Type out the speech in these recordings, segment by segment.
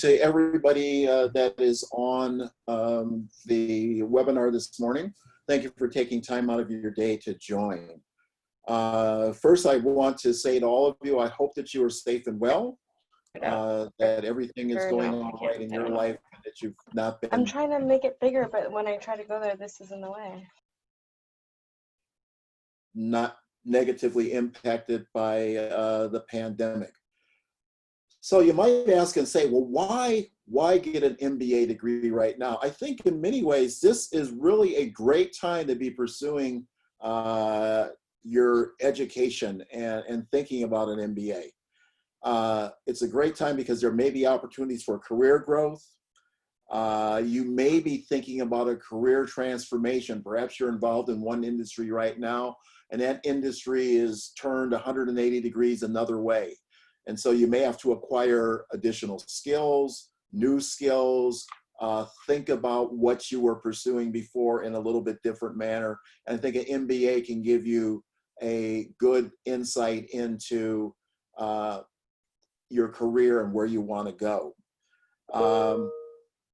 to everybody that is on the webinar this morning. Thank you for taking time out of your day to join. First, I want to say to all of you, I hope that you are safe and well, that everything is going all right in your life, and that you've not been... I'm trying to make it bigger, but when I try to go there, this is in the way. Not negatively impacted by the pandemic. So you might ask and say, well, why get an MBA degree right now? I think in many ways, this is really a great time to be pursuing your education and thinking about an MBA. It's a great time because there may be opportunities for career growth. You may be thinking about a career transformation. Perhaps you're involved in one industry right now, and that industry is turned 180 degrees another way. And so you may have to acquire additional skills, new skills, think about what you were pursuing before in a little bit different manner. And I think an MBA can give you a good insight into your career and where you want to go.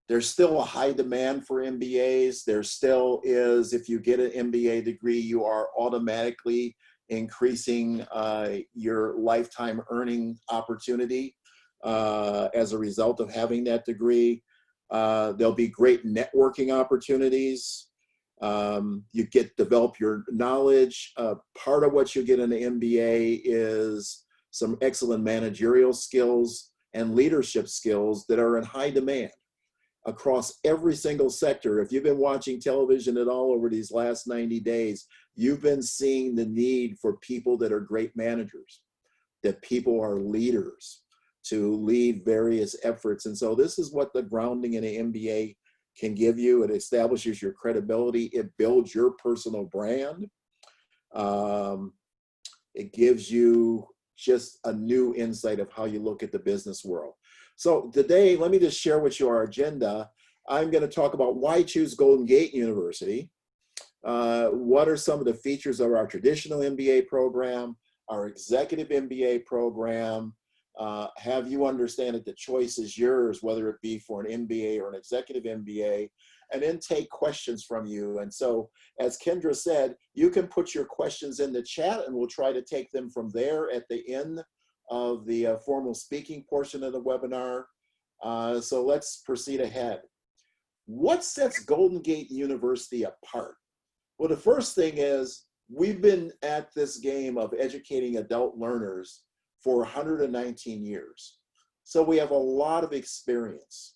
There's still a high demand for MBAs. There still is, if you get an MBA degree, you are automatically increasing your lifetime earning opportunity as a result of having that degree. There'll be great networking opportunities. You develop your knowledge. Part of what you get in an MBA is some excellent managerial skills and leadership skills that are in high demand across every single sector. If you've been watching television at all over these last 90 days, you've been seeing the need for people that are great managers, that people are leaders to lead various efforts. And so this is what the grounding in an MBA can give you. It establishes your credibility. It builds your personal brand. It gives you just a new insight of how you look at the business world. So today, let me just share with you our agenda. I'm going to talk about why choose Golden Gate University. What are some of the features of our traditional MBA program, our executive MBA program? Have you understand that the choice is yours, whether it be for an MBA or an executive MBA, and then take questions from you. And so, as Kendra said, you can put your questions in the chat and we'll try to take them from there at the end of the formal speaking portion of the webinar. So let's proceed ahead. What sets Golden Gate University apart? Well, the first thing is we've been at this game of educating adult learners for 119 years. So we have a lot of experience.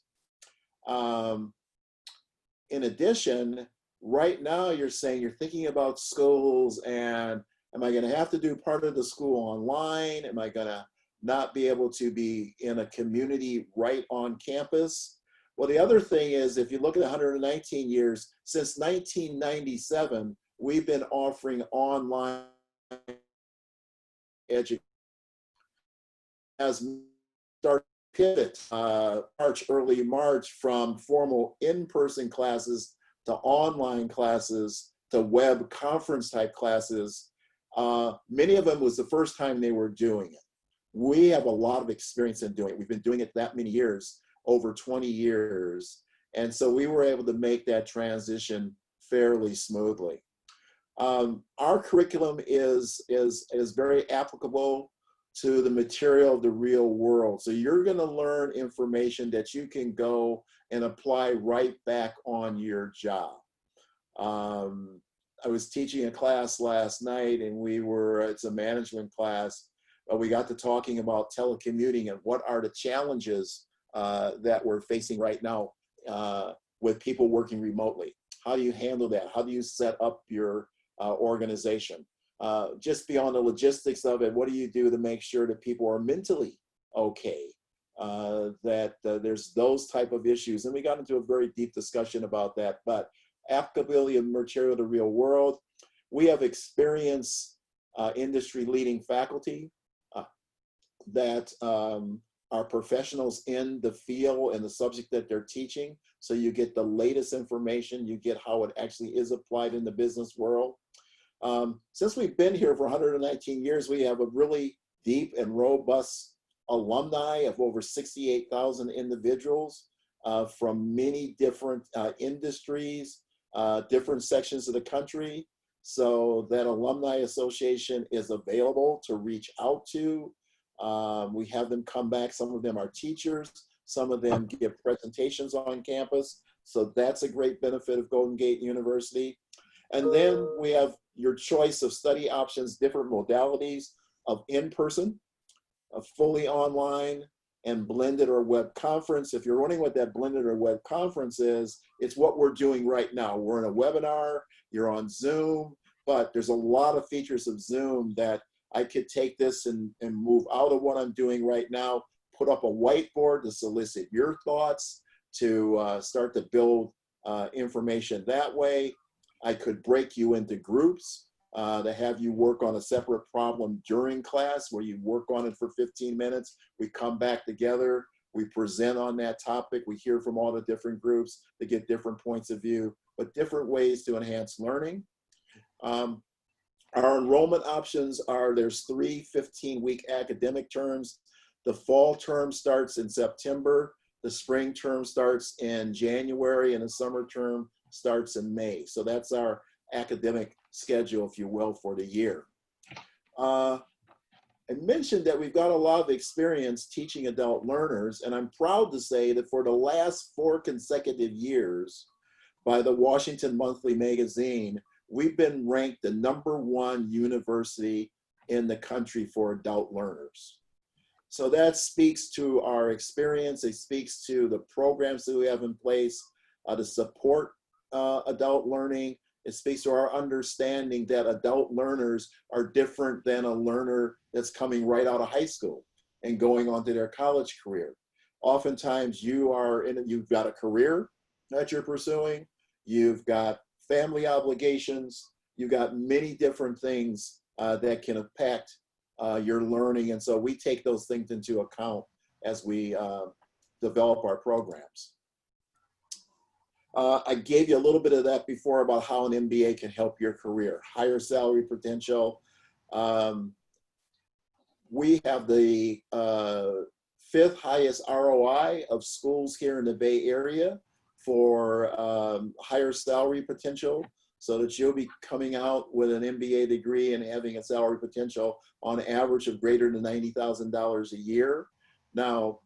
In addition, right now you're saying you're thinking about schools and am I going to have to do part of the school online? Am I going to not be able to be in a community right on campus? Well, the other thing is, if you look at 119 years, since 1997, we've been offering online education. As start pivot early March from formal in-person classes to online classes to web conference type classes. Many of them was the first time they were doing it. We have a lot of experience in doing it. We've been doing it that many years, over 20 years. And so we were able to make that transition fairly smoothly. Our curriculum is very applicable to the material of the real world. So you're gonna learn information that you can go and apply right back on your job. I was teaching a class last night and it's a management class, but we got to talking about telecommuting and what are the challenges that we're facing right now with people working remotely. How do you handle that? How do you set up your organization? Just beyond the logistics of it, what do you do to make sure that people are mentally okay? There's those type of issues. And we got into a very deep discussion about that, but applicability of material to real world. We have experienced industry leading faculty that are professionals in the field and the subject that they're teaching. So you get the latest information, you get how it actually is applied in the business world. Since we've been here for 119 years, we have a really deep and robust alumni of over 68,000 individuals from many different industries, different sections of the country. So that alumni association is available to reach out to. We have them come back. Some of them are teachers. Some of them give presentations on campus. So that's a great benefit of Golden Gate University. And then we have your choice of study options, different modalities of in-person, of fully online, and blended or web conference. If you're wondering what that blended or web conference is, it's what we're doing right now. We're in a webinar, you're on Zoom, but there's a lot of features of Zoom that I could take this and move out of what I'm doing right now, put up a whiteboard to solicit your thoughts, to start to build information that way. I could break you into groups to have you work on a separate problem during class where you work on it for 15 minutes. We come back together, we present on that topic, we hear from all the different groups to get different points of view, but different ways to enhance learning. Our enrollment options are, there's 3 15-week academic terms. The fall term starts in September, the spring term starts in January, and the summer term starts in May. So that's our academic schedule, if you will, for the year. I mentioned that we've got a lot of experience teaching adult learners, and I'm proud to say that for the last 4 consecutive years by the Washington Monthly Magazine, we've been ranked the #1 university in the country for adult learners. So that speaks to our experience. It speaks to the programs that we have in place to support adult learning. It speaks to our understanding that adult learners are different than a learner that's coming right out of high school and going on to their college career. Oftentimes you've got a career that you're pursuing, you've got family obligations, you've got many different things that can impact your learning. And so we take those things into account as we develop our programs. I gave you a little bit of that before about how an MBA can help your career. Higher salary potential. We have the 5th highest ROI of schools here in the Bay Area for higher salary potential, so that you'll be coming out with an MBA degree and having a salary potential on average of greater than $90,000 a year. Now,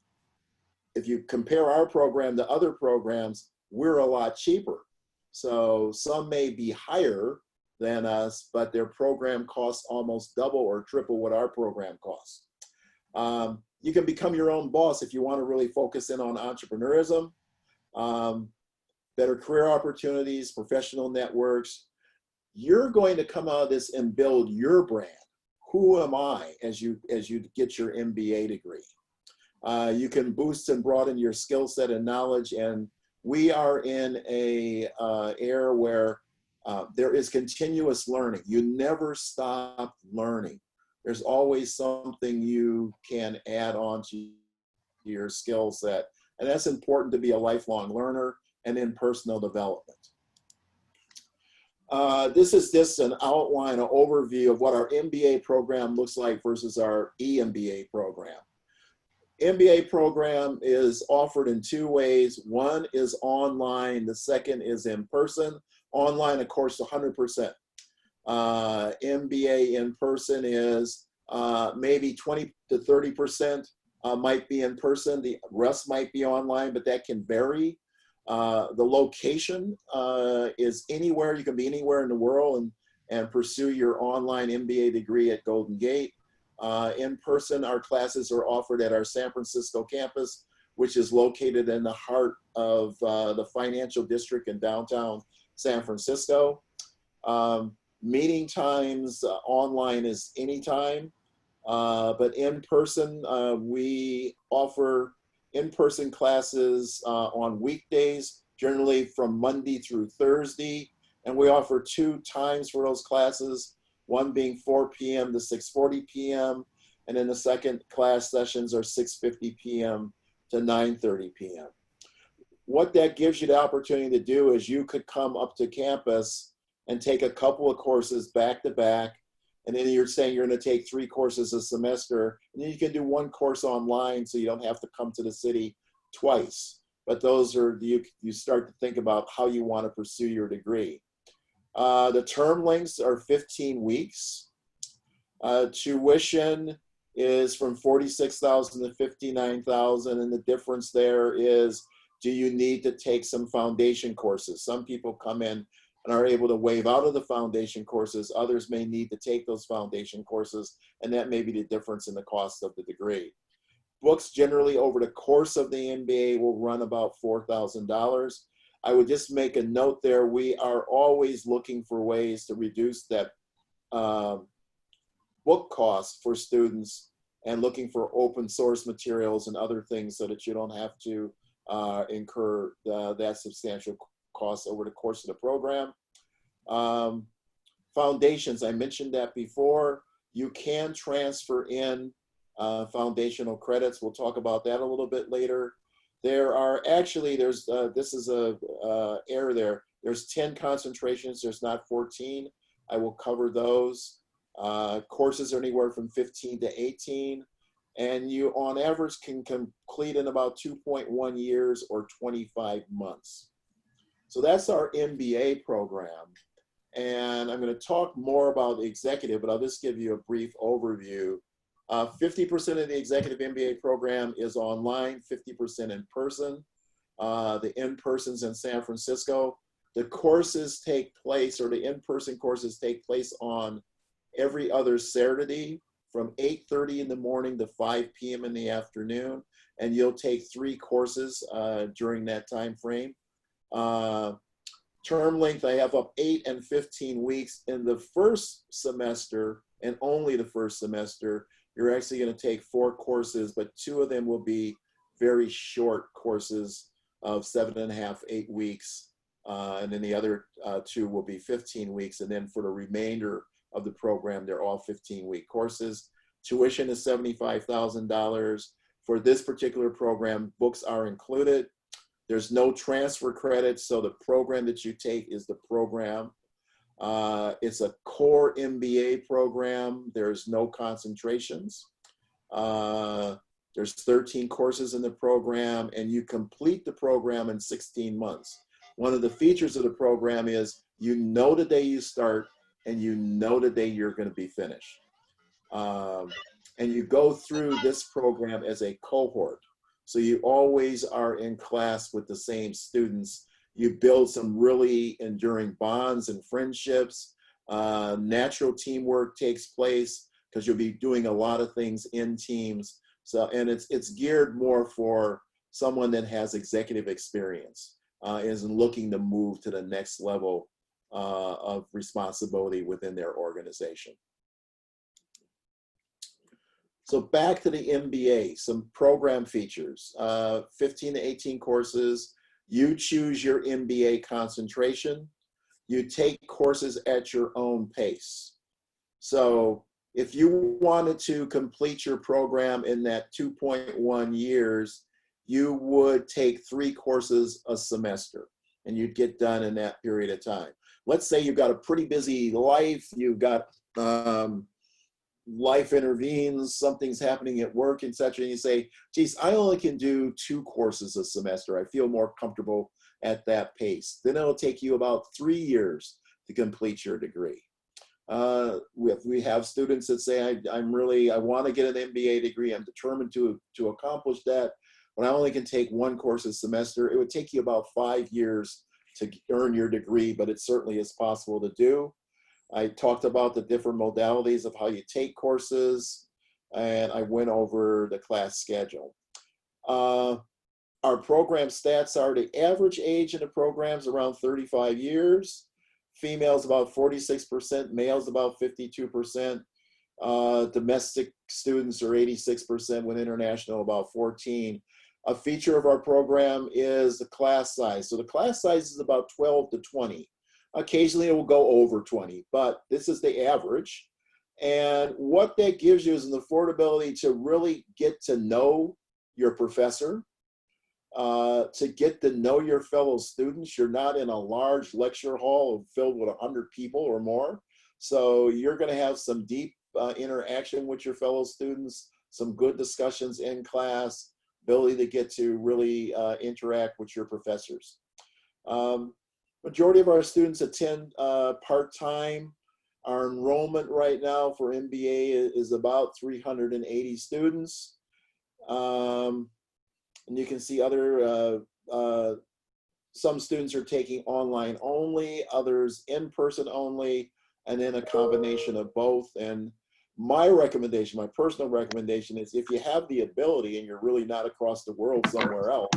if you compare our program to other programs, we're a lot cheaper. So some may be higher than us, but their program costs almost double or triple what our program costs. You can become your own boss if you want to really focus in on entrepreneurism, better career opportunities, professional networks. You're going to come out of this and build your brand. Who am I as you get your MBA degree? You can boost and broaden your skill set and knowledge, and we are in a era where there is continuous learning. You never stop learning. There's always something you can add on to your skill set. And that's important to be a lifelong learner and in personal development. This is just an outline, an overview of what our MBA program looks like versus our EMBA program. MBA program is offered in 2 ways. One is online, the second is in person. Online, of course, 100%. MBA in person is maybe 20 to 30% might be in person. The rest might be online, but that can vary. The location is anywhere. You can be anywhere in the world and pursue your online MBA degree at Golden Gate. In person, our classes are offered at our San Francisco campus, which is located in the heart of the financial district in downtown San Francisco. Meeting times online is anytime, but in person, we offer in-person classes on weekdays, generally from Monday through Thursday, and we offer 2 times for those classes, one being 4 p.m. to 6:40 p.m., and then the second class sessions are 6:50 p.m. to 9:30 p.m. What that gives you the opportunity to do is you could come up to campus and take a couple of courses back to back And then you're saying you're going to take 3 courses a semester, and then you can do 1 course online so you don't have to come to the city twice. But those are, you start to think about how you want to pursue your degree. The term lengths are 15 weeks. Tuition is from $46,000 to $59,000, and the difference there is, do you need to take some foundation courses? Some people come in and are able to waive out of the foundation courses. Others may need to take those foundation courses, and that may be the difference in the cost of the degree. Books generally over the course of the MBA will run about $4,000. I would just make a note there, we are always looking for ways to reduce that book cost for students and looking for open source materials and other things so that you don't have to incur that substantial cost over the course of the program. Foundations, I mentioned that before. You can transfer in foundational credits. We'll talk about that a little bit later. There are actually, this is a error there. There's 10 concentrations, there's not 14. I will cover those. Courses are anywhere from 15 to 18. And you, on average, can complete in about 2.1 years or 25 months. So that's our MBA program. And I'm going to talk more about the executive, but I'll just give you a brief overview. 50% of the executive MBA program is online, 50% in person. The in-person's in San Francisco. The courses take place, or the in-person courses take place on every other Saturday from 8:30 in the morning to 5 p.m. in the afternoon. And you'll take 3 courses during that time frame. Term length, I have up 8 and 15 weeks. In the first semester, and only the first semester, you're actually going to take 4 courses, but 2 of them will be very short courses of 7.5, 8 weeks. And then the other 2 will be 15 weeks. And then for the remainder of the program, they're all 15-week courses. Tuition is $75,000. For this particular program, books are included. There's no transfer credits, so the program that you take is the program. It's a core MBA program. There's no concentrations. There's 13 courses in the program, and you complete the program in 16 months. One of the features of the program is you know the day you start, and you know the day you're going to be finished. And you go through this program as a cohort. So you always are in class with the same students. You build some really enduring bonds and friendships. Natural teamwork takes place because you'll be doing a lot of things in teams. So, and it's geared more for someone that has executive experience, is looking to move to the next level of responsibility within their organization. So back to the MBA, some program features, 15 to 18 courses. You choose your MBA concentration. You take courses at your own pace. So if you wanted to complete your program in that 2.1 years, you would take 3 courses a semester, and you'd get done in that period of time. Let's say you've got a pretty busy life, you've got life intervenes, something's happening at work, etc. And you say, geez, I only can do 2 courses a semester. I feel more comfortable at that pace. Then it'll take you about 3 years to complete your degree. We have students that say, I want to get an MBA degree. I'm determined to accomplish that, but I only can take 1 course a semester. It would take you about 5 years to earn your degree, but it certainly is possible to do. I talked about the different modalities of how you take courses, and I went over the class schedule. Our program stats are the average age in the program is around 35 years. Females about 46%, males about 52%. Domestic students are 86%, with international about 14%. A feature of our program is the class size. So the class size is about 12 to 20. Occasionally it will go over 20, but this is the average. And what that gives you is an affordability to really get to know your professor, to get to know your fellow students. You're not in a large lecture hall filled with 100 people or more. So you're going to have some deep interaction with your fellow students, some good discussions in class, ability to get to really interact with your professors. Majority of our students attend part-time. Our enrollment right now for MBA is about 380 students. And you can see other, some students are taking online only, others in-person only, and then a combination of both. And my recommendation, my personal recommendation is if you have the ability and you're really not across the world somewhere else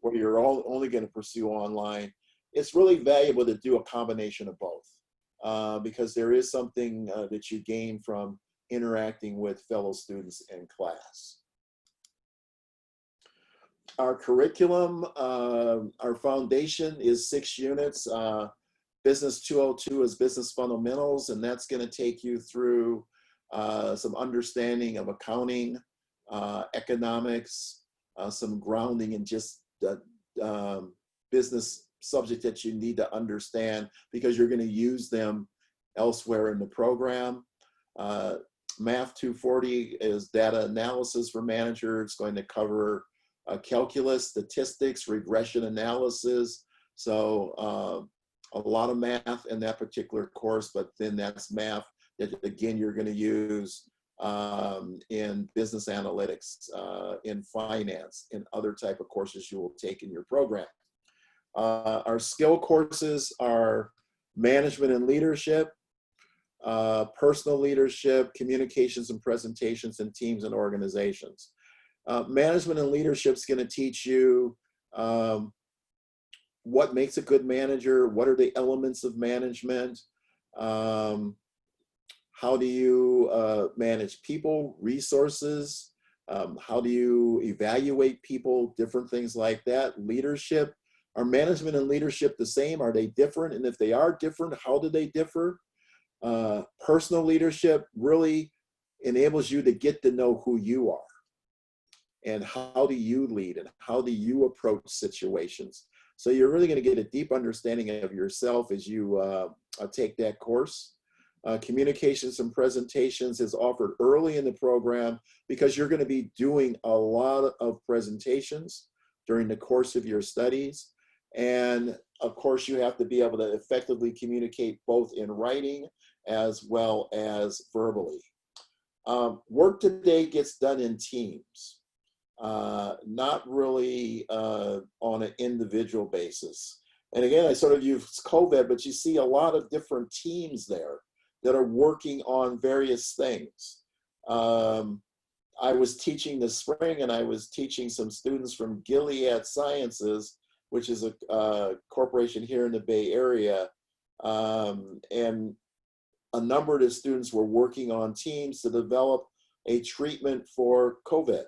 where you're only going to pursue online, it's really valuable to do a combination of both because there is something that you gain from interacting with fellow students in class. Our curriculum, our foundation is 6 units. Business 202 is business fundamentals, and that's going to take you through some understanding of accounting, economics, some grounding in just the business subject that you need to understand because you're going to use them elsewhere in the program. Math 240 is data analysis for managers. It's going to cover calculus, statistics, regression analysis. So a lot of math in that particular course, but then that's math that again you're going to use in business analytics, in finance, in other type of courses you will take in your program. Our skill courses are management and leadership, personal leadership, communications and presentations, and teams and organizations. Management and leadership is going to teach you what makes a good manager, what are the elements of management, how do you manage people, resources, how do you evaluate people, different things like that. Leadership, are management and leadership the same? Are they different? And if they are different, how do they differ? Personal leadership really enables you to get to know who you are and how do you lead and how do you approach situations. So you're really going to get a deep understanding of yourself as you take that course. Communications and presentations is offered early in the program because you're going to be doing a lot of presentations during the course of your studies. And of course, you have to be able to effectively communicate both in writing as well as verbally. Work today gets done in teams, not really on an individual basis. And again, I sort of use COVID, but you see a lot of different teams there that are working on various things. I was teaching this spring and I was teaching some students from Gilead Sciences, which is a corporation here in the Bay Area. And a number of the students were working on teams to develop a treatment for COVID.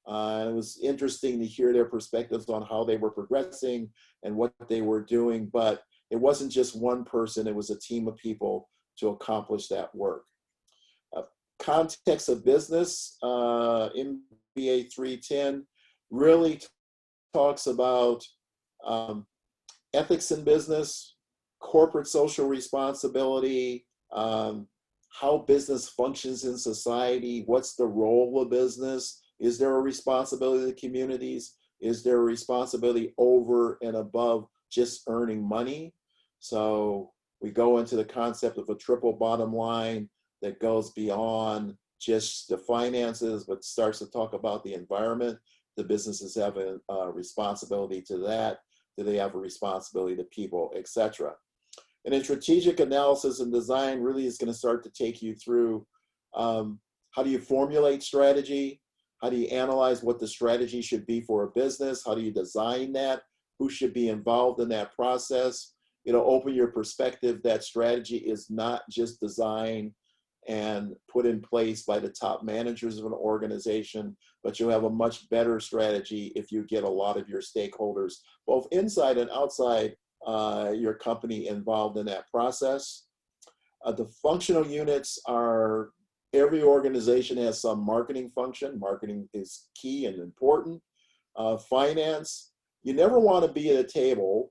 It was interesting to hear their perspectives on how they were progressing and what they were doing, but it wasn't just one person, it was a team of people to accomplish that work. Context of business, MBA 310 really talks about ethics in business, corporate social responsibility, how business functions in society, what's the role of business, is there a responsibility to communities, is there a responsibility over and above just earning money? So we go into the concept of a triple bottom line that goes beyond just the finances, but starts to talk about the environment. The businesses have a responsibility to that. Do they have a responsibility to people, etc.? And then strategic analysis and design really is going to start to take you through how do you formulate strategy? How do you analyze what the strategy should be for a business? How do you design that? Who should be involved in that process? You know, open your perspective that strategy is not just designed and put in place by the top managers of an organization, but you have a much better strategy if you get a lot of your stakeholders, both inside and outside your company, involved in that process. The functional units are, every organization has some marketing function. Marketing is key and important. Finance, you never want to be at a table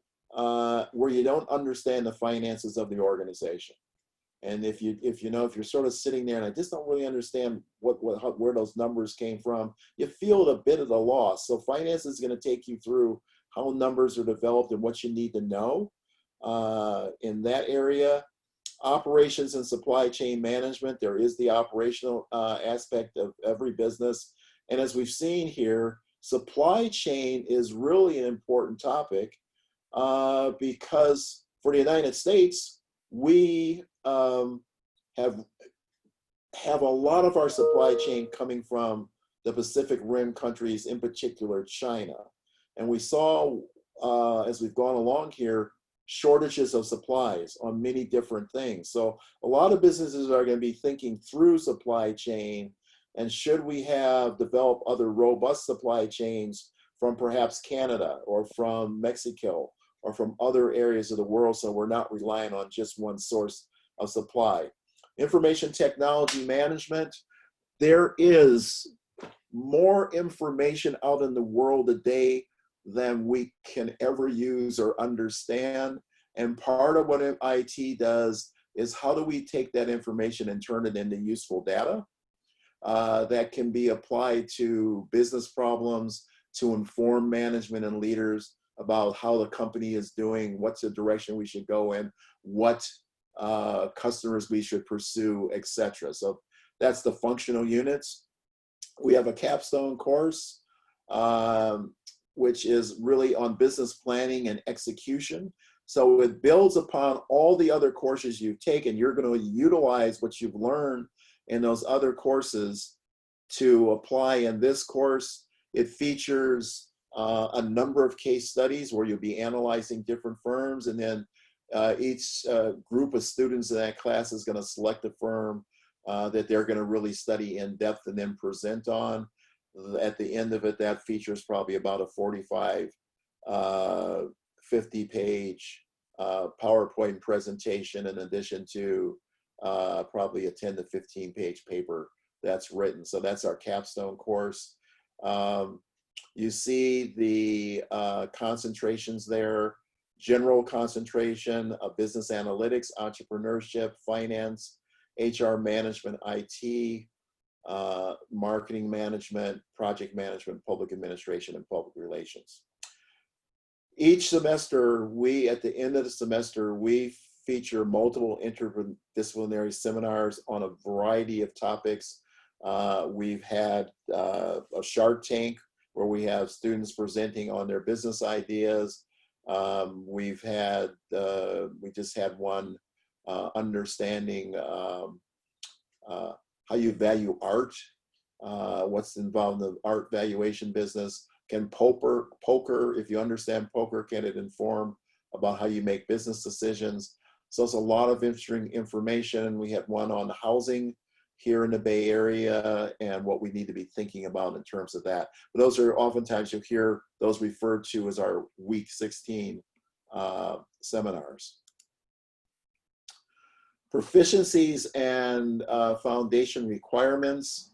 where you don't understand the finances of the organization. And if you're sort of sitting there and I just don't really understand where those numbers came from, you feel a bit of the loss. So finance is going to take you through how numbers are developed and what you need to know in that area. Operations and supply chain management, there is the operational aspect of every business. And as we've seen here, supply chain is really an important topic because for the United States, we have a lot of our supply chain coming from the Pacific Rim countries, in particular China. And we saw, as we've gone along here, shortages of supplies on many different things. So a lot of businesses are going to be thinking through supply chain, and should we have developed other robust supply chains from perhaps Canada or from Mexico or from other areas of the world, so we're not relying on just one source of supply. Information technology management, there is more information out in the world today than we can ever use or understand. And part of what IT does is how do we take that information and turn it into useful data that can be applied to business problems, to inform management and leaders about how the company is doing, what's the direction we should go in, what customers we should pursue, etc. So that's the functional units. We have a capstone course, which is really on business planning and execution. So it builds upon all the other courses you've taken. You're going to utilize what you've learned in those other courses to apply in this course. It features a number of case studies where you'll be analyzing different firms, and then each group of students in that class is going to select a firm that they're going to really study in depth and then present on. At the end of it, that features probably about a 45, 50-page PowerPoint presentation in addition to probably a 10 to 15-page paper that's written. So that's our capstone course. You see the concentrations there: general concentration of business analytics, entrepreneurship, finance, HR management, IT, marketing management, project management, public administration, and public relations. Each semester, at the end of the semester, we feature multiple interdisciplinary seminars on a variety of topics. We've had a Shark Tank where we have students presenting on their business ideas. We just had one understanding how you value art, what's involved in the art valuation business. Can poker, if you understand poker, can it inform about how you make business decisions? So it's a lot of interesting information. We had one on housing here in the Bay Area and what we need to be thinking about in terms of that. But those are oftentimes, you'll hear those referred to as our week 16 seminars. Proficiencies and foundation requirements.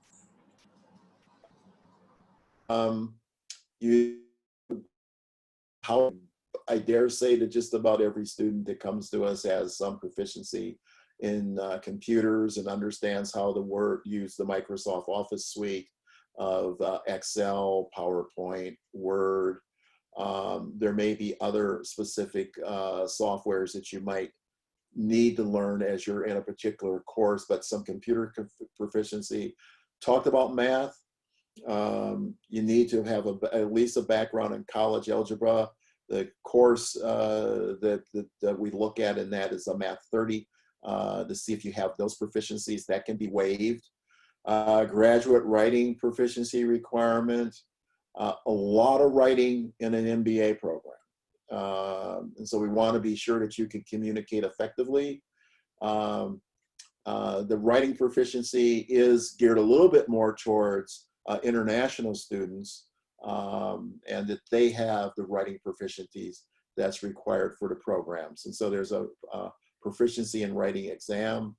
I dare say that just about every student that comes to us has some proficiency in computers and understands how to use the Microsoft Office suite of Excel, PowerPoint, Word. There may be other specific softwares that you might need to learn as you're in a particular course, but some computer proficiency. Talked about math. You need to have at least a background in college algebra. The course that we look at in that is a Math 30 to see if you have those proficiencies. That can be waived. Graduate writing proficiency requirement. A lot of writing in an MBA program. And so we want to be sure that you can communicate effectively. The writing proficiency is geared a little bit more towards international students, and that they have the writing proficiencies that's required for the programs. And so there's a proficiency in writing exam.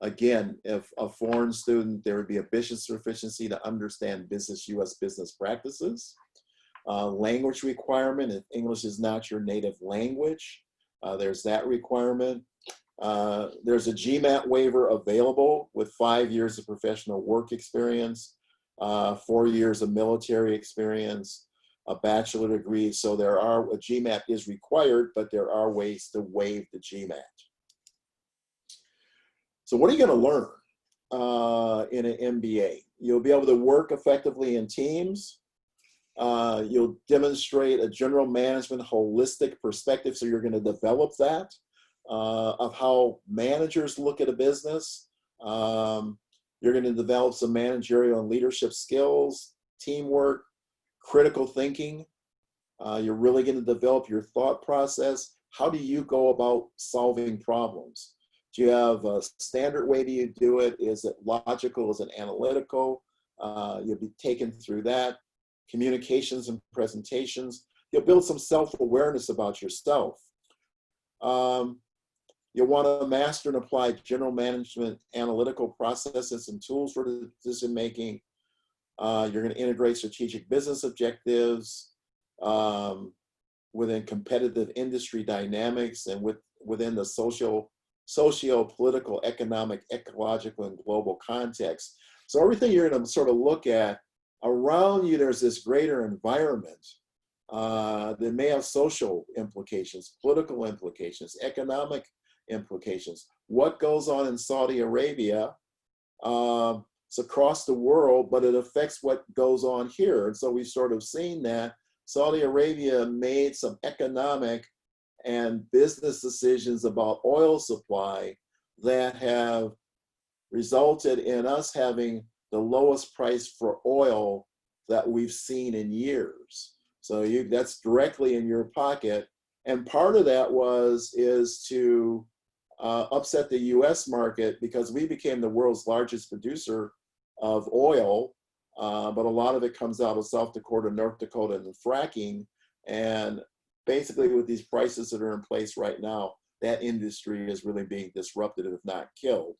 Again, if a foreign student, there would be a business proficiency to understand US business practices. Language requirement: if English is not your native language, there's that requirement. There's a Gmat Waiver available with 5 years of professional work experience, 4 years of military experience, a bachelor degree. So a Gmat is required, but there are ways to waive the Gmat. So what are you going to learn in an MBA? You'll be able to work effectively in teams. You'll demonstrate a general management holistic perspective, so you're going to develop that of how managers look at a business. You're going to develop some managerial and leadership skills, teamwork, critical thinking. You're really going to develop your thought process. How do you go about solving problems? Do you have a standard way you do it? Is it logical? Is it analytical? You'll be taken through that. Communications and presentations. You'll build some self-awareness about yourself. You'll want to master and apply general management analytical processes and tools for decision making. You're going to integrate strategic business objectives within competitive industry dynamics and within the socio-political, economic, ecological, and global context. So everything you're going to sort of look at around you, there's this greater environment that may have social implications, political implications, economic implications. What goes on in Saudi Arabia, it's across the world, but it affects what goes on here. And so we've sort of seen that Saudi Arabia made some economic and business decisions about oil supply that have resulted in us having the lowest price for oil that we've seen in years. So that's directly in your pocket. And part of that is to upset the US market, because we became the world's largest producer of oil, but a lot of it comes out of South Dakota, North Dakota, and fracking. And basically with these prices that are in place right now, that industry is really being disrupted, if not killed.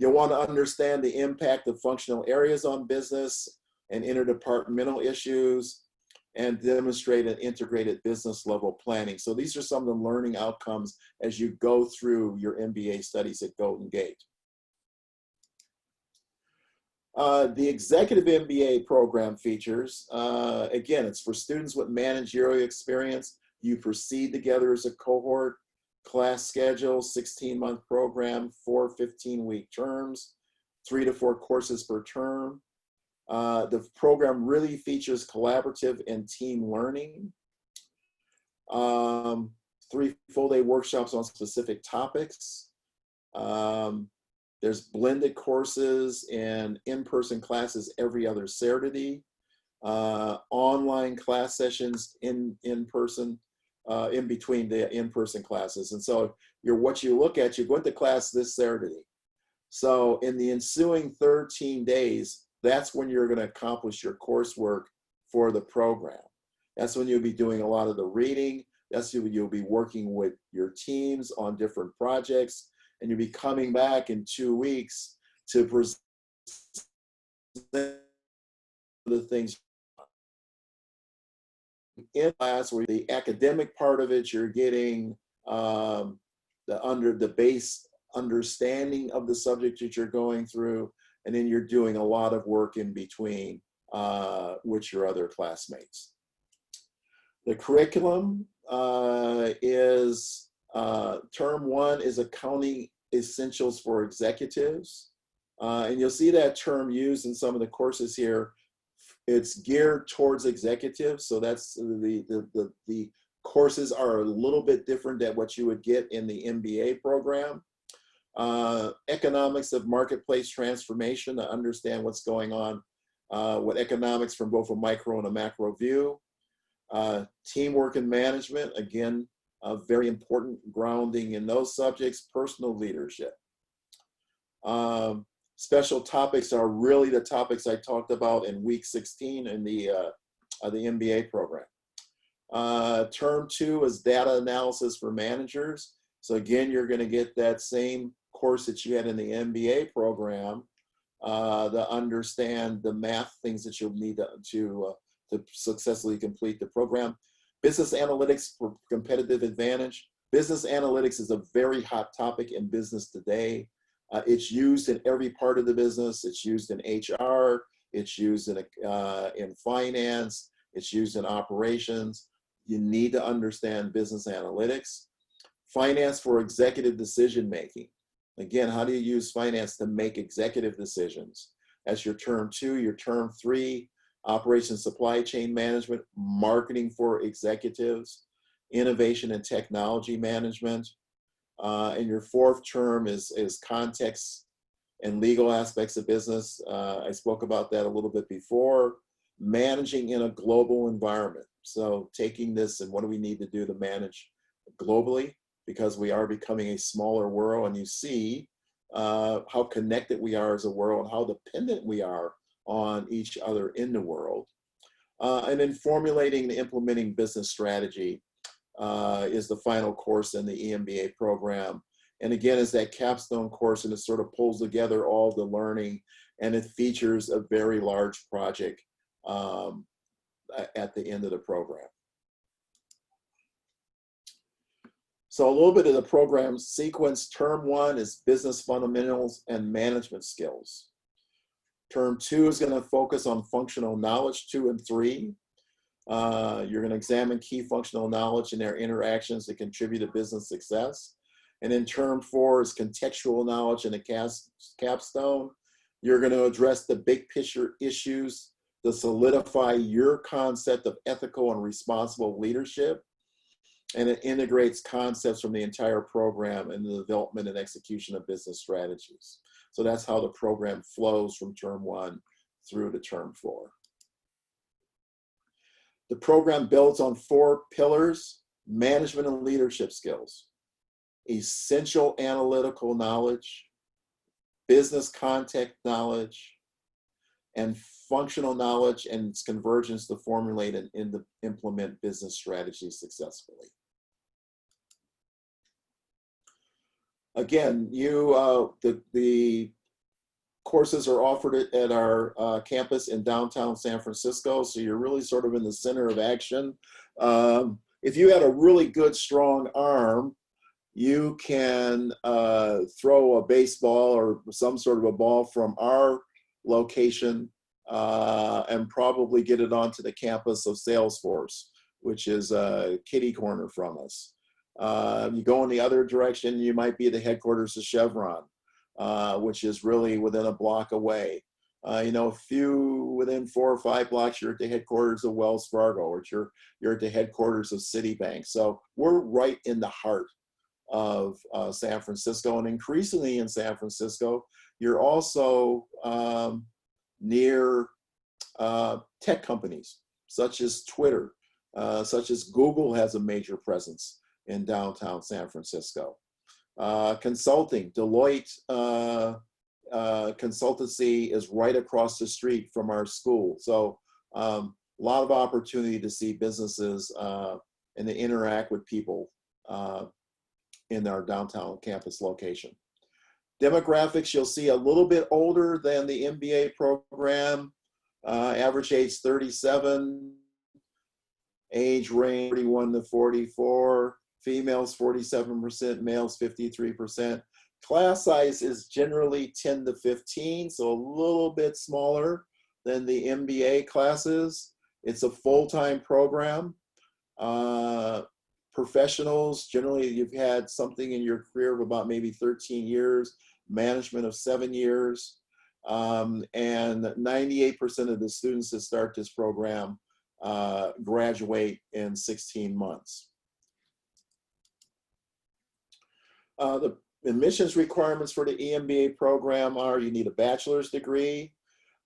You'll want to understand the impact of functional areas on business and interdepartmental issues, and demonstrate an integrated business level planning. So these are some of the learning outcomes as you go through your MBA studies at Golden Gate. The Executive MBA program features, again, it's for students with managerial experience. You proceed together as a cohort. Class schedule, 16-month program, 4 15-week terms, 3 to 4 courses per term. The program really features collaborative and team learning. 3 full-day workshops on specific topics. There's blended courses and in-person classes every other Saturday. Online class sessions in person. In between the in-person classes. And so what you look at, you go into class this Saturday. So in the ensuing 13 days, that's when you're going to accomplish your coursework for the program. That's when you'll be doing a lot of the reading. That's when you'll be working with your teams on different projects. And you'll be coming back in 2 weeks to present the things in class, where the academic part of it, you're getting the base understanding of the subject that you're going through, and then you're doing a lot of work in between with your other classmates. The curriculum is term 1 is accounting essentials for executives, and you'll see that term used in some of the courses here. It's geared towards executives, so that's the courses are a little bit different than what you would get in the MBA program. Economics of marketplace transformation, to understand what's going on with economics from both a micro and a macro view. Teamwork and management, again, very important grounding in those subjects. Personal leadership. Special topics are really the topics I talked about in week 16 in the MBA program. Term 2 is data analysis for managers. So again, you're going to get that same course that you had in the MBA program to understand the math things that you'll need to successfully complete the program. Business analytics for competitive advantage. Business analytics is a very hot topic in business today. It's used in every part of the business. It's used in HR. It's used in finance. It's used in operations. You need to understand business analytics. Finance for executive decision making. Again, how do you use finance to make executive decisions? That's your term 2. Your term 3, operations supply chain management, marketing for executives, innovation and technology management. And your 4th term is context and legal aspects of business. I spoke about that a little bit before. Managing in a global environment. So taking this and what do we need to do to manage globally, because we are becoming a smaller world, and you see how connected we are as a world and how dependent we are on each other in the world. And then formulating and implementing business strategy is the final course in the EMBA program. And again, it's that capstone course, and it sort of pulls together all the learning, and it features a very large project at the end of the program. So a little bit of the program sequence. Term 1 is business fundamentals and management skills. Term 2 is going to focus on functional knowledge. 2 and 3. You're going to examine key functional knowledge and their interactions that contribute to business success. And then term 4 is contextual knowledge and a capstone. You're going to address the big picture issues to solidify your concept of ethical and responsible leadership. And it integrates concepts from the entire program in the development and execution of business strategies. So that's how the program flows from term 1 through to term 4. The program builds on 4 pillars: management and leadership skills, essential analytical knowledge, business context knowledge, and functional knowledge and its convergence to formulate and implement business strategies successfully. Again, the courses are offered at our campus in downtown San Francisco, so you're really sort of in the center of action. If you had a really good, strong arm, you can throw a baseball or some sort of a ball from our location and probably get it onto the campus of Salesforce, which is a kitty corner from us. You go in the other direction, you might be at the headquarters of Chevron, which is really within a block away. If you within 4 or 5 blocks, you're at the headquarters of Wells Fargo, or you're at the headquarters of Citibank. So we're right in the heart of San Francisco, and increasingly in San Francisco, you're also near tech companies such as Twitter, such as Google has a major presence in downtown San Francisco. Consulting, Deloitte consultancy is right across the street from our school. So a lot of opportunity to see businesses and to interact with people in our downtown campus location. Demographics, you'll see a little bit older than the MBA program, average age 37, age range 31 to 44, females 47%, males 53%. Class size is generally 10 to 15, so a little bit smaller than the MBA classes. It's a full-time program. Professionals, generally you've had something in your career of about maybe 13 years, management of 7 years, and 98% of the students that start this program graduate in 16 months. The admissions requirements for the EMBA program are: you need a bachelor's degree,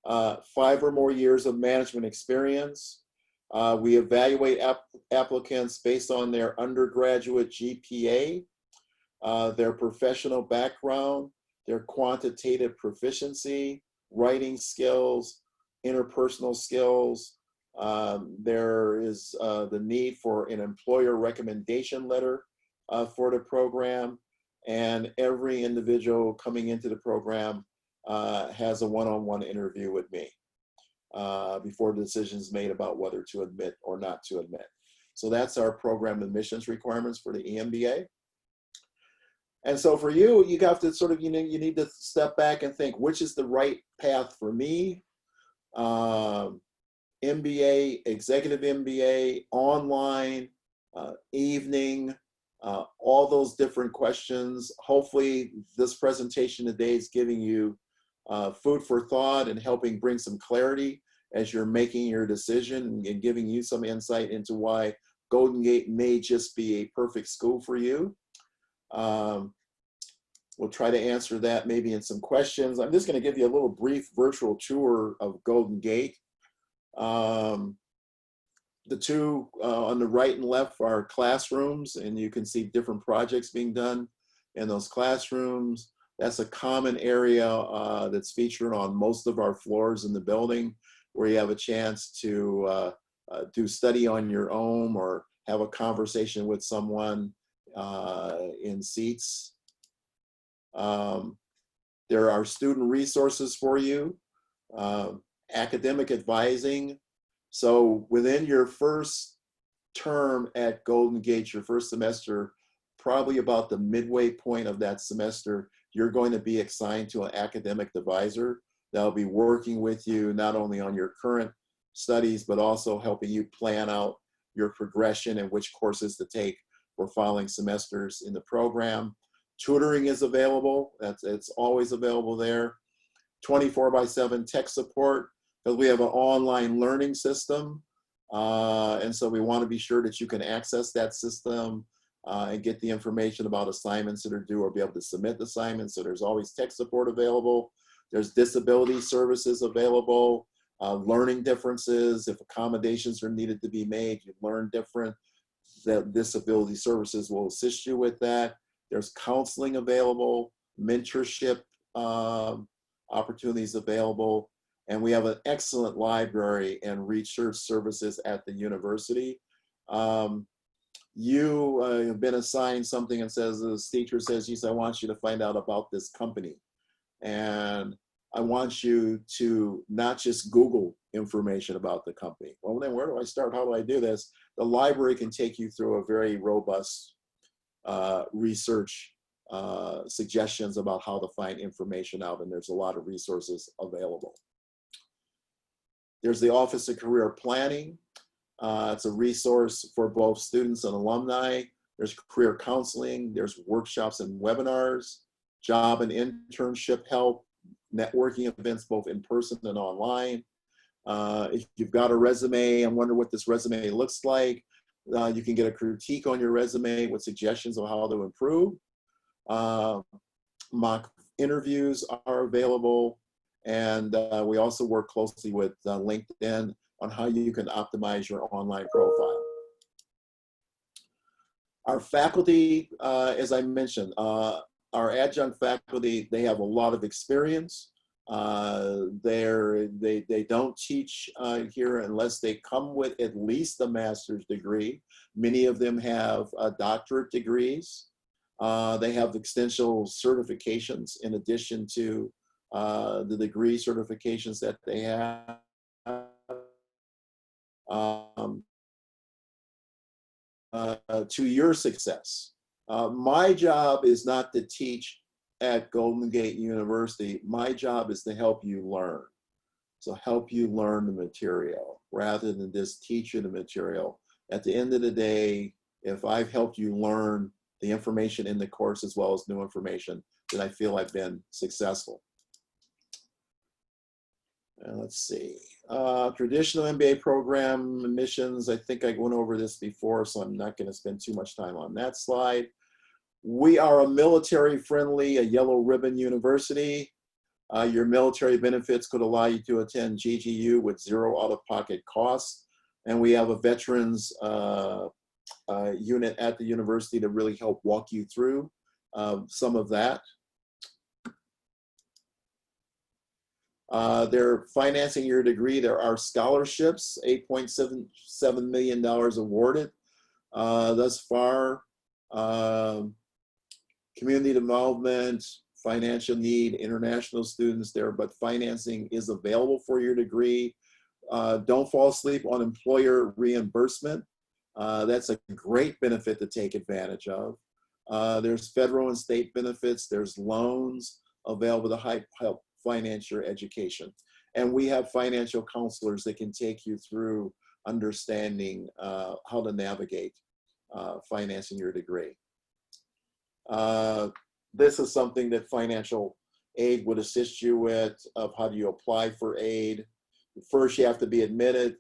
5 or more years of management experience. We evaluate applicants based on their undergraduate GPA, their professional background, their quantitative proficiency, writing skills, interpersonal skills. There is the need for an employer recommendation letter for the program, and every individual coming into the program has a one-on-one interview with me before the decision is made about whether to admit or not to admit. So that's our program admissions requirements for the EMBA. And so for you, you have to sort of, you need to step back and think, which is the right path for me? MBA, Executive MBA, online, evening, all those different questions. Hopefully this presentation today is giving you food for thought and helping bring some clarity as you're making your decision and giving you some insight into why Golden Gate may just be a perfect school for you. We'll try to answer that maybe in some questions. I'm just going to give you a little brief virtual tour of Golden Gate. The two on the right and left are classrooms, and you can see different projects being done in those classrooms. That's a common area that's featured on most of our floors in the building, where you have a chance to do study on your own or have a conversation with someone in seats. There are student resources for you, academic advising. So within your first term at Golden Gate, your first semester, probably about the midway point of that semester, you're going to be assigned to an academic advisor that'll be working with you not only on your current studies, but also helping you plan out your progression and which courses to take for following semesters in the program. Tutoring is available. It's always available there. 24/7 tech support, because we have an online learning system. And so we want to be sure that you can access that system and get the information about assignments that are due or be able to submit assignments. So there's always tech support available. There's disability services available, learning differences. If accommodations are needed to be made, you learn different, that disability services will assist you with that. There's counseling available, mentorship opportunities available. And we have an excellent library and research services at the university. You have been assigned something and says, the teacher says, "Yes, I want you to find out about this company. And I want you to not just Google information about the company." Well, then where do I start? How do I do this? The library can take you through a very robust research suggestions about how to find information out, and there's a lot of resources available. There's the Office of Career Planning. It's a resource for both students and alumni. There's career counseling. There's workshops and webinars, job and internship help, networking events, both in person and online. If you've got a resume and wonder what this resume looks like, you can get a critique on your resume with suggestions on how to improve. Mock interviews are available. And we also work closely with LinkedIn on how you can optimize your online profile. Our faculty, as I mentioned, our adjunct faculty, they have a lot of experience. They don't teach here unless they come with at least a master's degree. Many of them have doctorate degrees. They have extensive certifications in addition to the degree certifications that they have. To your success. My job is not to teach at Golden Gate University. My job is to help you learn. So help you learn the material rather than just teach you the material. At the end of the day, if I've helped you learn the information in the course as well as new information, then I feel I've been successful. Let's see. Traditional MBA program admissions, I think I went over this before, so I'm not going to spend too much time on that slide. We are a military-friendly, a yellow ribbon university. Your military benefits could allow you to attend GGU with zero out-of-pocket costs. And we have a veterans unit at the university to really help walk you through some of that. They're financing your degree. There are scholarships, $8.77 million awarded thus far. Community development, financial need, international students there, but financing is available for your degree. Don't fall asleep on employer reimbursement. That's a great benefit to take advantage of. There's federal and state benefits. There's loans available to help finance your education. And we have financial counselors that can take you through understanding how to navigate financing your degree. This is something that financial aid would assist you with, of how do you apply for aid. First, you have to be admitted.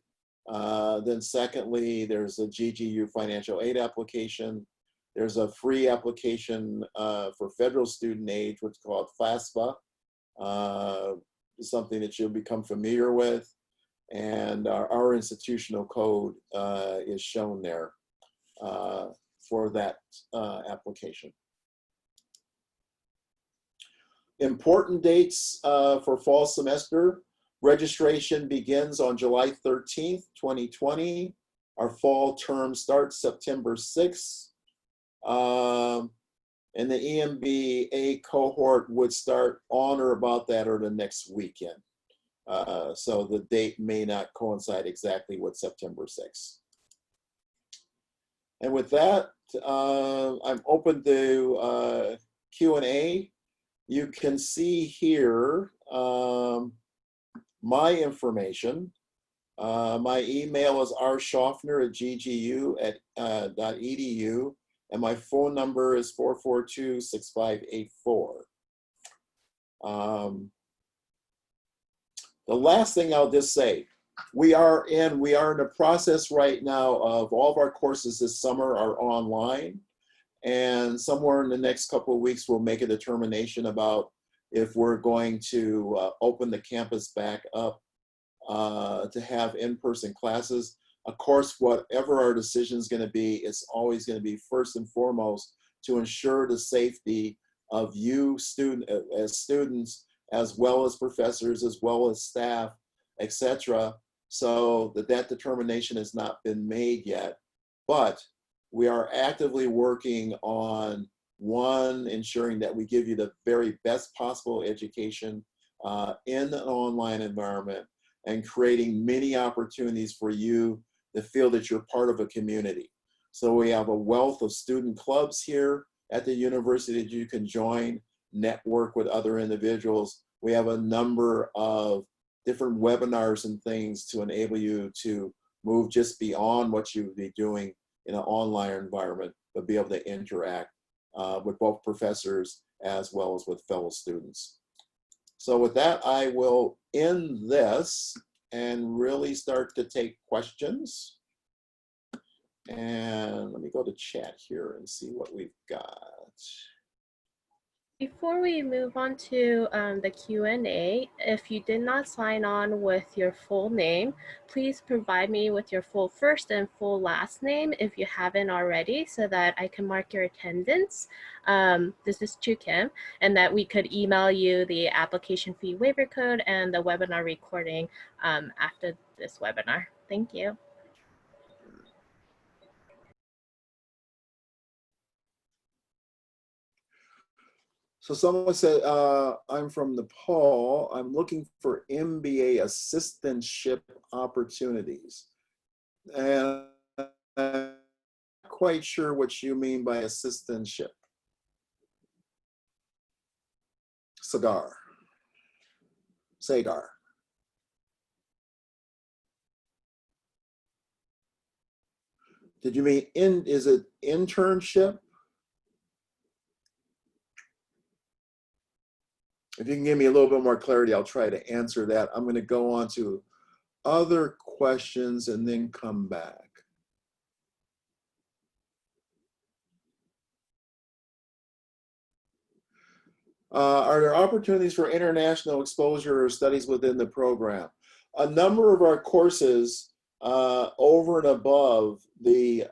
Then secondly, there's a GGU financial aid application. There's a free application for federal student aid, what's called FAFSA, something that you'll become familiar with. And our institutional code is shown there for that application. Important dates for fall semester. Registration begins on July 13th, 2020. Our fall term starts September 6th. And the EMBA cohort would start on or about that or the next weekend. So the date may not coincide exactly with September 6th. And with that, I'm open to Q&A. You can see here my information. My email is rshoffner@ggu.edu, and my phone number is 442-6584. The last thing I'll just say, we are in the process right now of all of our courses this summer are online, and somewhere in the next couple of weeks we'll make a determination about if we're going to open the campus back up to have in-person classes. Of course, whatever our decision is going to be, it's always going to be first and foremost to ensure the safety of you students, as well as professors, as well as staff, etc. So that determination has not been made yet. But we are actively working on, one, ensuring that we give you the very best possible education in an online environment, and creating many opportunities for you to feel that you're part of a community. So we have a wealth of student clubs here at the university that you can join, network with other individuals. We have a number of different webinars and things to enable you to move just beyond what you would be doing in an online environment, but be able to interact with both professors as well as with fellow students. So with that, I will end this and really start to take questions. And let me go to chat here and see what we've got. Before we move on to the Q&A, if you did not sign on with your full name, please provide me with your full first and full last name if you haven't already, so that I can mark your attendance. This is Chu Kim, and that we could email you the application fee waiver code and the webinar recording after this webinar. Thank you. So someone said, I'm from Nepal. I'm looking for MBA assistantship opportunities. And I'm not quite sure what you mean by assistantship. Sagar. Did you mean is it internship? If you can give me a little bit more clarity, I'll try to answer that. I'm going to go on to other questions and then come back. Are there opportunities for international exposure or studies within the program? A number of our courses over and above the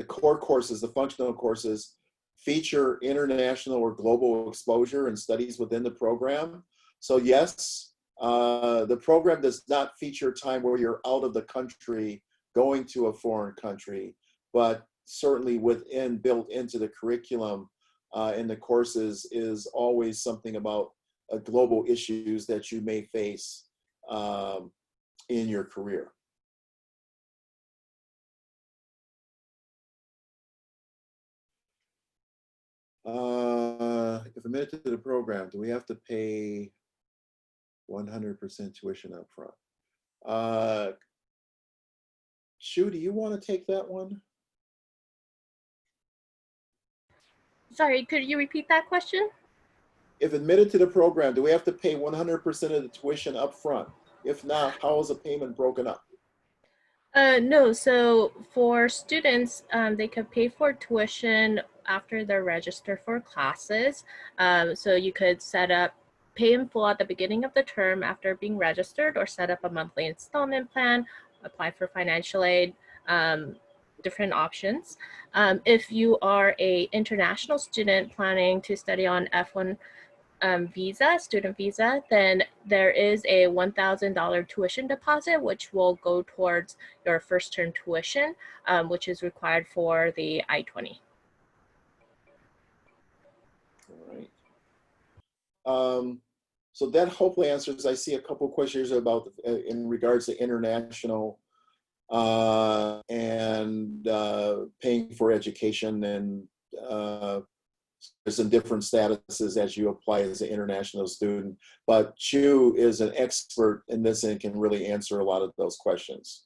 core courses, the functional courses, feature international or global exposure and studies within the program. So yes, the program does not feature time where you're out of the country going to a foreign country, but certainly built into the curriculum in the courses is always something about global issues that you may face in your career. If admitted to the program, do we have to pay 100% tuition up front? Shu, do you want to take that one? Sorry, could you repeat that question? If admitted to the program, do we have to pay 100% of the tuition up front? If not, how is the payment broken up? No, so for students, they could pay for tuition after they're registered for classes. So you could pay in full at the beginning of the term after being registered, or set up a monthly installment plan, apply for financial aid, different options. If you are an international student planning to study on F1 student visa, then there is a $1,000 tuition deposit, which will go towards your first term tuition, which is required for the I-20. All right. So that hopefully answers. I see a couple questions about in regards to international and paying for education, and there's some different statuses as you apply as an international student. But Chu is an expert in this and can really answer a lot of those questions.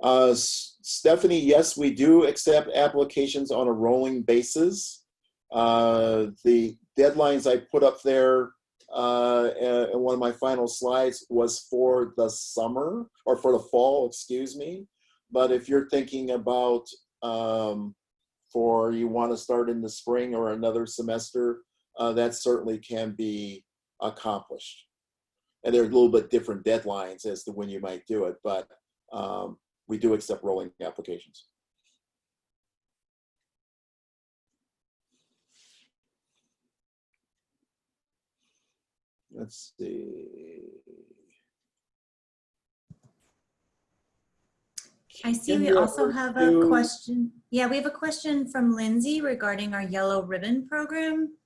Stephanie, yes, we do accept applications on a rolling basis. The deadlines I put up there in one of my final slides was for the summer, or for the fall, excuse me. But if you're thinking about you want to start in the spring or another semester, that certainly can be accomplished. And there are a little bit different deadlines as to when you might do it, but we do accept rolling applications. Let's see. I see we also have a question. Yeah, we have a question from Lindsay regarding our Yellow Ribbon program.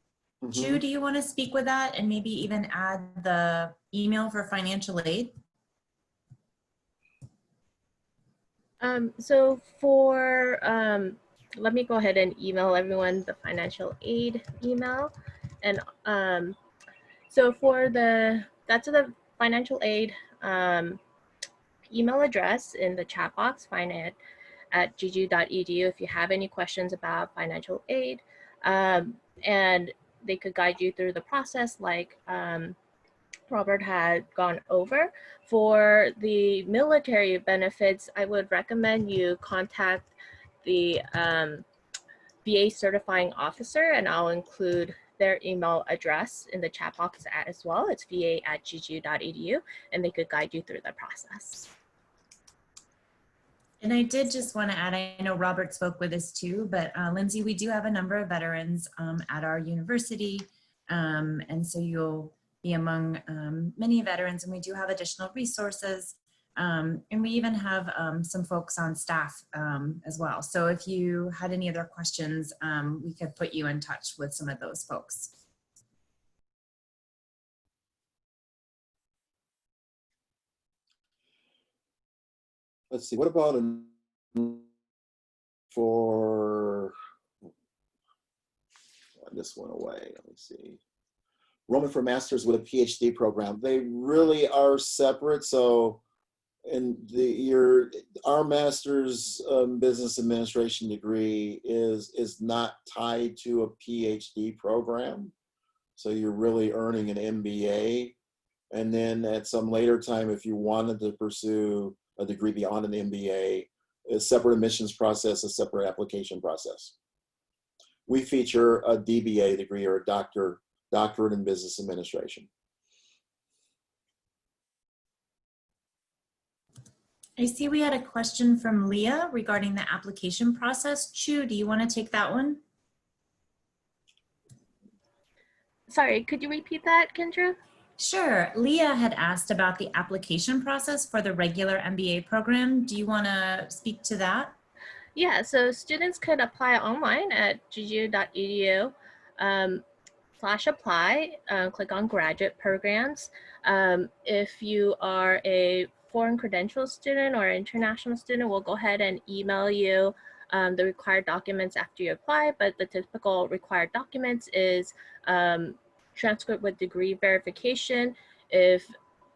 Ju, do you want to speak with that and maybe even add the email for financial aid? So for, let me go ahead and email everyone the financial aid email. And so for that's the financial aid email address in the chat box, finance@ggu.edu, if you have any questions about financial aid. And they could guide you through the process like Robert had gone over. For the military benefits, I would recommend you contact the VA certifying officer, and I'll include their email address in the chat box as well. It's va@ggu.edu, and they could guide you through the process. And I did just want to add, I know Robert spoke with us too, but Lindsay, we do have a number of veterans at our university. And so you'll be among many veterans, and we do have additional resources. And we even have some folks on staff as well. So if you had any other questions, we could put you in touch with some of those folks. Let's see, what about for, this one away, let me see. Enrollment for masters with a PhD program. They really are separate. So our master's business administration degree is not tied to a PhD program. So you're really earning an MBA. And then at some later time, if you wanted to pursue a degree beyond an MBA, a separate admissions process, a separate application process. We feature a DBA degree, or a doctorate in business administration. I see we had a question from Leah regarding the application process. Chu, do you want to take that one? Sorry, could you repeat that, Kendra? Sure. Leah had asked about the application process for the regular MBA program. Do you want to speak to that? Yeah, so students could apply online at ggu.edu /apply, click on graduate programs. If you are a foreign credential student or international student, we'll go ahead and email you the required documents after you apply, but the typical required documents is transcript with degree verification. If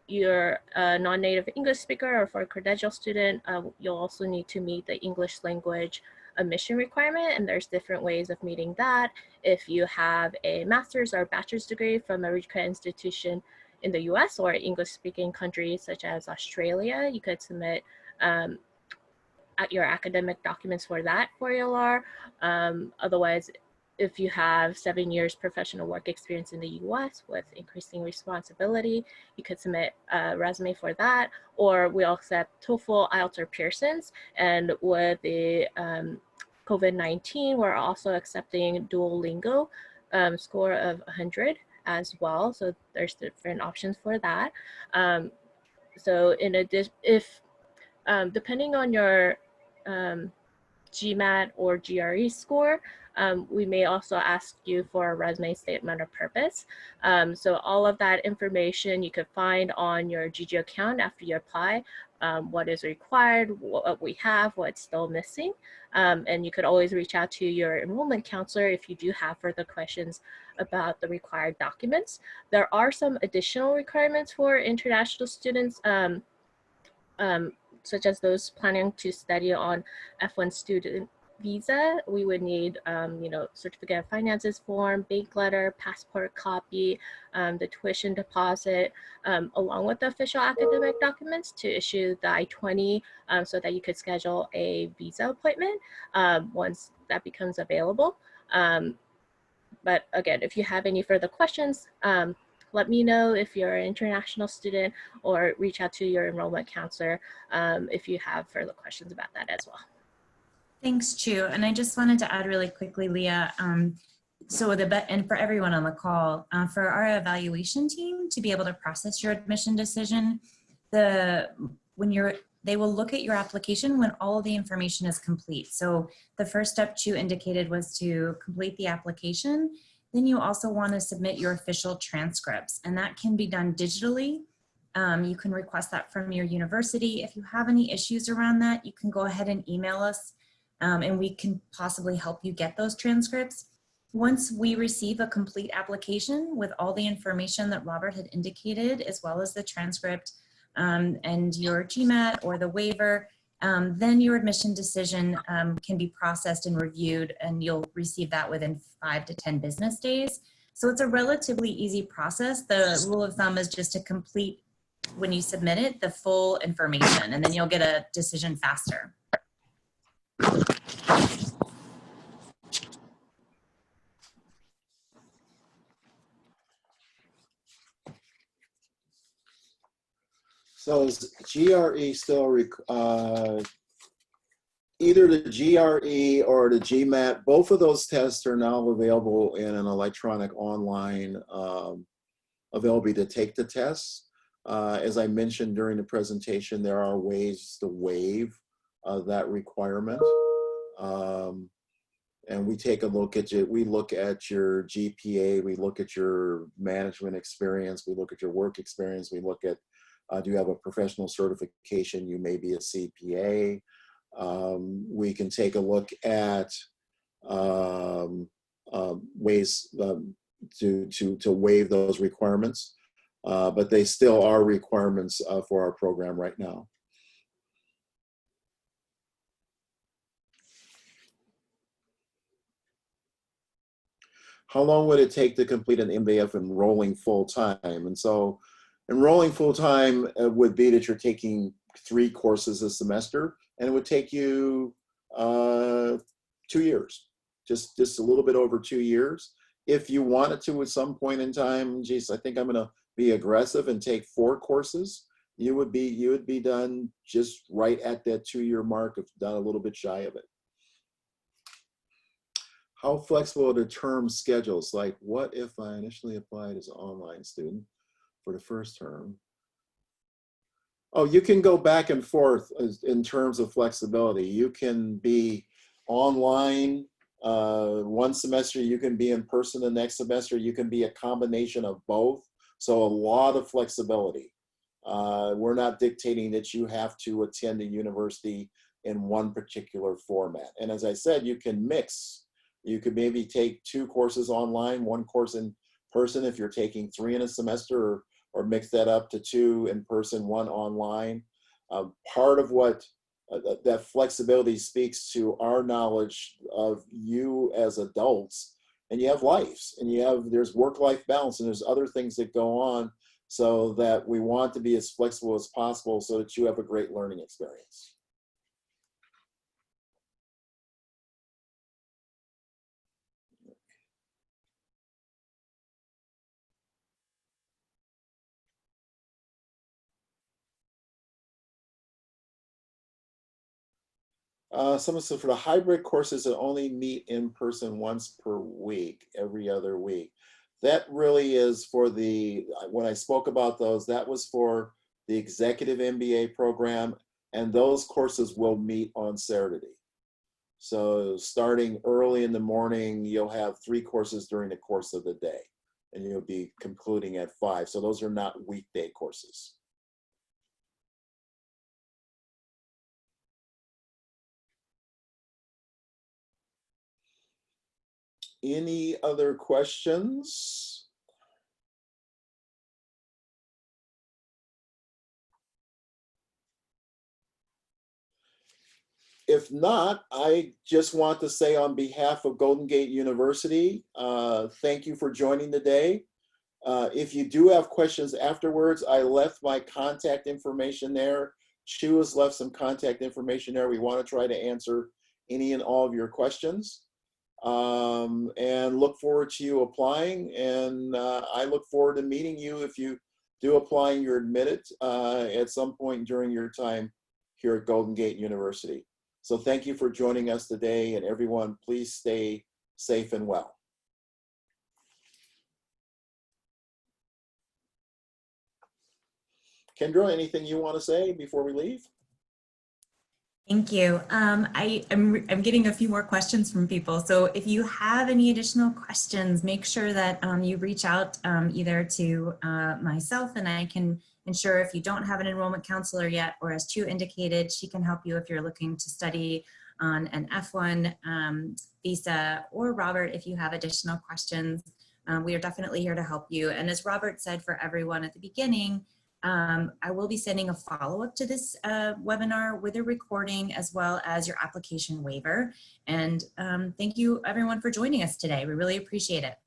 you're a non-native English speaker or for a credential student, you'll also need to meet the English language admission requirement, and there's different ways of meeting that. If you have a master's or bachelor's degree from a accredited institution in the US or English-speaking countries such as Australia, you could submit at your academic documents for that for ELR. Otherwise, if you have 7 years professional work experience in the US with increasing responsibility, you could submit a resume for that. Or we also accept TOEFL, IELTS, or Pearson's. And with the COVID-19, we're also accepting Duolingo score of 100 as well. So there's different options for that. So in addition, if depending on your Gmat or GRE score, we may also ask you for a resume statement of purpose. So all of that information you could find on your GGU account after you apply, what is required, what we have, what's still missing. And you could always reach out to your enrollment counselor if you do have further questions about the required documents. There are some additional requirements for international students, such as those planning to study on F1 student visa. We would need, certificate of finances form, bank letter, passport copy, the tuition deposit, along with the official academic documents to issue the I-20 so that you could schedule a visa appointment once that becomes available. But again, if you have any further questions, let me know if you're an international student, or reach out to your enrollment counselor if you have further questions about that as well. Thanks, Chu. And I just wanted to add really quickly, Leah, and for everyone on the call, for our evaluation team to be able to process your admission decision, they will look at your application when all of the information is complete. So the first step Chu indicated was to complete the application. Then you also want to submit your official transcripts, and that can be done digitally. You can request that from your university. If you have any issues around that, you can go ahead and email us, and we can possibly help you get those transcripts. Once we receive a complete application with all the information that Robert had indicated, as well as the transcript and your Gmat or the waiver, then your admission decision can be processed and reviewed, and you'll receive that within 5 to 10 business days. So it's a relatively easy process. The rule of thumb is just to complete, when you submit it, the full information, and then you'll get a decision faster. So is GRE still, either the GRE or the Gmat, both of those tests are now available in an electronic online availability to take the tests. As I mentioned during the presentation, there are ways to waive that requirement. And we take a look at it. We look at your GPA, we look at your management experience, we look at your work experience, we look at, do you have a professional certification? You may be a CPA. We can take a look at ways to waive those requirements, but they still are requirements for our program right now. How long would it take to complete an MBA if enrolling full-time? And so enrolling full-time would be that you're taking 3 courses a semester, and it would take you 2 years, just a little bit over 2 years. If you wanted to at some point in time, geez, I think I'm gonna be aggressive and take 4 courses, you would be done just right at that 2-year mark, if done a little bit shy of it. How flexible are the term schedules? Like, what if I initially applied as an online student for the first term? Oh, you can go back and forth in terms of flexibility. You can be online one semester, you can be in person the next semester, you can be a combination of both. So a lot of flexibility. We're not dictating that you have to attend a university in one particular format. And as I said, you can mix. You could maybe take 2 courses online, 1 course in person if you're taking 3 in a semester, or mix that up to 2 in person, 1 online. Part of what that flexibility speaks to our knowledge of you as adults, and you have lives, and there's work-life balance, and there's other things that go on, so that we want to be as flexible as possible so that you have a great learning experience. Someone said for the hybrid courses that only meet in person once per week, every other week. That really is for when I spoke about those, that was for the Executive MBA program, and those courses will meet on Saturday. So starting early in the morning, you'll have 3 courses during the course of the day, and you'll be concluding at 5. So those are not weekday courses. Any other questions? If not, I just want to say on behalf of Golden Gate University, thank you for joining today. If you do have questions afterwards, I left my contact information there. Chu has left some contact information there. We want to try to answer any and all of your questions. And look forward to you applying. And I look forward to meeting you if you do apply and you're admitted at some point during your time here at Golden Gate University. So thank you for joining us today, and everyone, please stay safe and well. Kendra, anything you want to say before we leave? Thank you. I'm getting a few more questions from people. So if you have any additional questions, make sure that you reach out either to myself, and I can ensure if you don't have an enrollment counselor yet, or as Chu indicated, she can help you if you're looking to study on an F1 visa, or Robert, if you have additional questions. We are definitely here to help you. And as Robert said for everyone at the beginning, I will be sending a follow-up to this webinar with a recording, as well as your application waiver. And thank you everyone for joining us today. We really appreciate it.